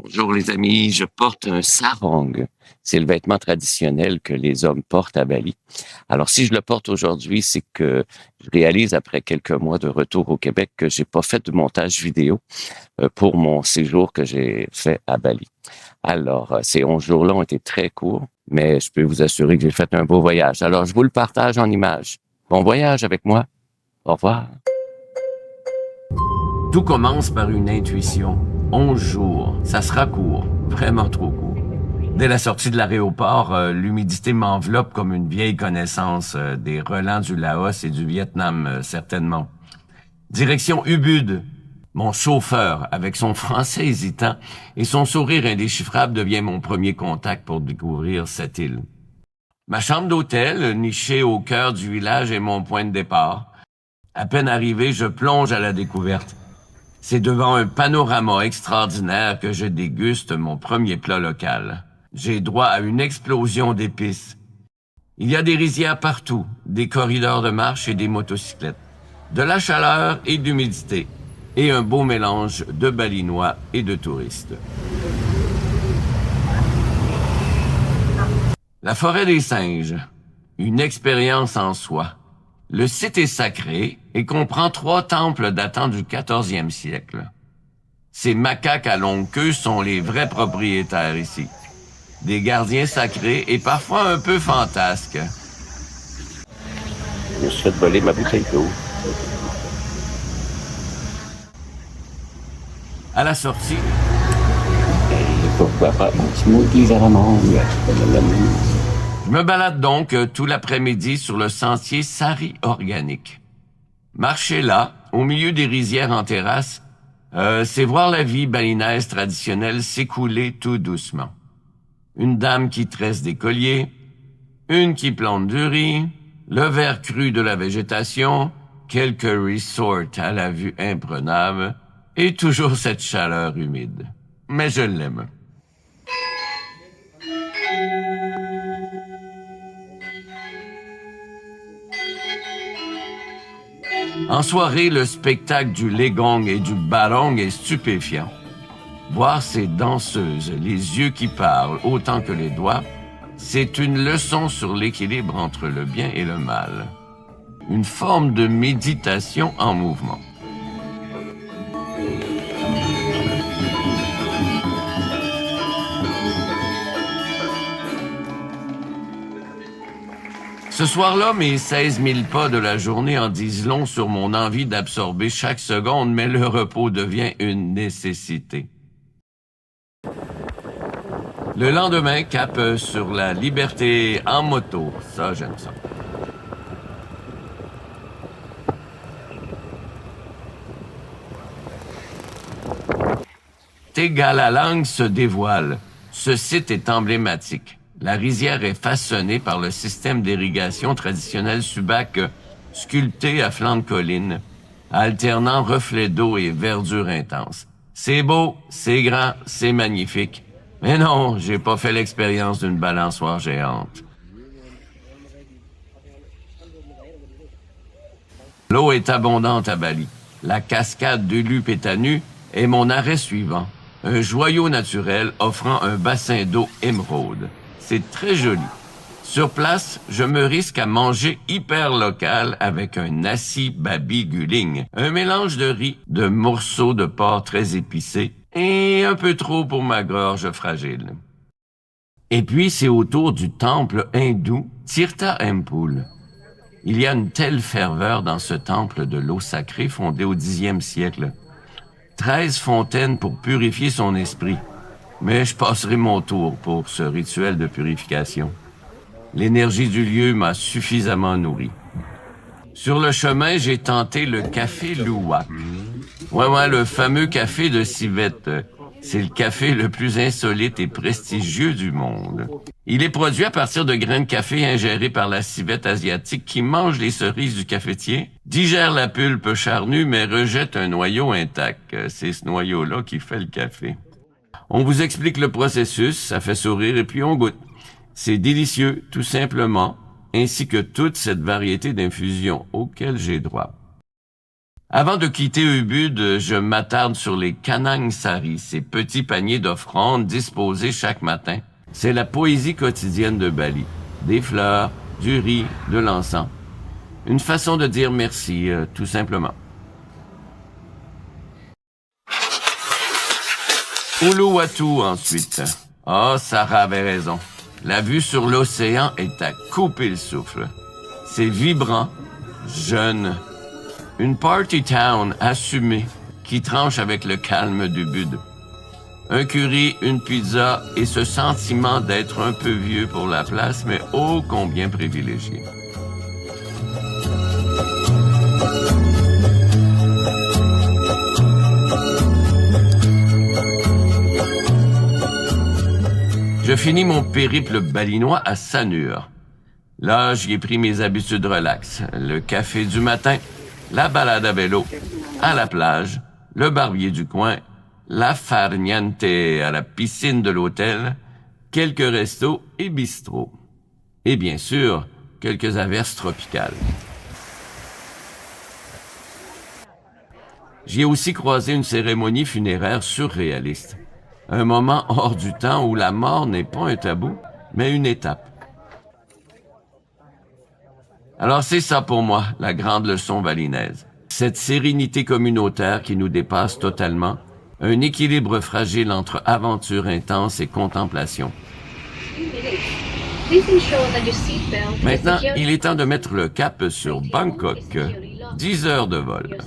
Bonjour les amis, je porte un sarong. C'est le vêtement traditionnel que les hommes portent à Bali. Alors si je le porte aujourd'hui, c'est que je réalise après quelques mois de retour au Québec que j'ai pas fait de montage vidéo pour mon séjour que j'ai fait à Bali. Alors ces 11 jours-là ont été très courts, mais je peux vous assurer que j'ai fait un beau voyage. Alors je vous le partage en images. Bon voyage avec moi. Au revoir. Tout commence par une intuition. 11 jours, ça sera court, vraiment trop court. Dès la sortie de l'aéroport, l'humidité m'enveloppe comme une vieille connaissance des relents du Laos et du Vietnam, certainement. Direction Ubud. Mon chauffeur, avec son français hésitant et son sourire indéchiffrable, devient mon premier contact pour découvrir cette île. Ma chambre d'hôtel, nichée au cœur du village, est mon point de départ. À peine arrivé, je plonge à la découverte. C'est devant un panorama extraordinaire que je déguste mon premier plat local. J'ai droit à une explosion d'épices. Il y a des rizières partout, des corridors de marche et des motocyclettes, de la chaleur et de l'humidité, et un beau mélange de Balinois et de touristes. La forêt des singes, une expérience en soi. Le site est sacré et comprend 3 temples datant du 14e siècle. Ces macaques à longue queue sont les vrais propriétaires ici. Des gardiens sacrés et parfois un peu fantasques. Je me suis fait voler ma bouteille d'eau. À la sortie, Et pourquoi pas un smoothie à la mangue. je me balade donc tout l'après-midi sur le sentier Sari organique. Marcher là, au milieu des rizières en terrasse, c'est voir la vie balinaise traditionnelle s'écouler tout doucement. Une dame qui tresse des colliers, une qui plante du riz, le vert cru de la végétation, quelques resorts à la vue imprenable, et toujours cette chaleur humide. Mais je l'aime. En soirée, le spectacle du legong et du barong est stupéfiant. Voir ces danseuses, les yeux qui parlent autant que les doigts, c'est une leçon sur l'équilibre entre le bien et le mal. Une forme de méditation en mouvement. Ce soir-là, mes 16 000 pas de la journée en disent long sur mon envie d'absorber chaque seconde, mais le repos devient une nécessité. Le lendemain, cap sur la liberté en moto. Ça, j'aime ça. Tegalalang se dévoile. Ce site est emblématique. La rizière est façonnée par le système d'irrigation traditionnel Subac, sculpté à flanc de colline, alternant reflets d'eau et verdure intense. C'est beau, c'est grand, c'est magnifique. Mais non, j'ai pas fait l'expérience d'une balançoire géante. L'eau est abondante à Bali. La cascade d'Ulu-Pétanu est mon arrêt suivant. Un joyau naturel offrant un bassin d'eau émeraude. C'est très joli. Sur place, je me risque à manger hyper local avec un nasi babi guling, un mélange de riz, de morceaux de porc très épicés et un peu trop pour ma gorge fragile. Et puis, c'est autour du temple hindou Tirtha Empul. Il y a une telle ferveur dans ce temple de l'eau sacrée fondé au 10e siècle. 13 fontaines pour purifier son esprit. Mais je passerai mon tour pour ce rituel de purification. L'énergie du lieu m'a suffisamment nourri. Sur le chemin, j'ai tenté le café Luwak. Ouais, le fameux café de civette. C'est le café le plus insolite et prestigieux du monde. Il est produit à partir de grains de café ingérés par la civette asiatique qui mange les cerises du cafetier, digère la pulpe charnue mais rejette un noyau intact. C'est ce noyau-là qui fait le café. On vous explique le processus, ça fait sourire et puis on goûte. C'est délicieux, tout simplement, ainsi que toute cette variété d'infusions auxquelles j'ai droit. Avant de quitter Ubud, je m'attarde sur les Kanang Sari, ces petits paniers d'offrandes disposés chaque matin. C'est la poésie quotidienne de Bali. Des fleurs, du riz, de l'encens. Une façon de dire merci, tout simplement. Uluwatu ensuite. Ah, Sarah avait raison. La vue sur l'océan est à couper le souffle. C'est vibrant, jeune. Une party town assumée qui tranche avec le calme du Bud. Un curry, une pizza et ce sentiment d'être un peu vieux pour la place, mais ô combien privilégié. Je finis mon périple balinois à Sanur. Là, j'y ai pris mes habitudes relax. Le café du matin, la balade à vélo, à la plage, le barbier du coin, la farniente à la piscine de l'hôtel, quelques restos et bistrots. Et bien sûr, quelques averses tropicales. J'y ai aussi croisé une cérémonie funéraire surréaliste. Un moment hors du temps où la mort n'est pas un tabou, mais une étape. Alors c'est ça pour moi, la grande leçon valinaise. Cette sérénité communautaire qui nous dépasse totalement, un équilibre fragile entre aventure intense et contemplation. Maintenant, il est temps de mettre le cap sur Bangkok. 10 heures de vol.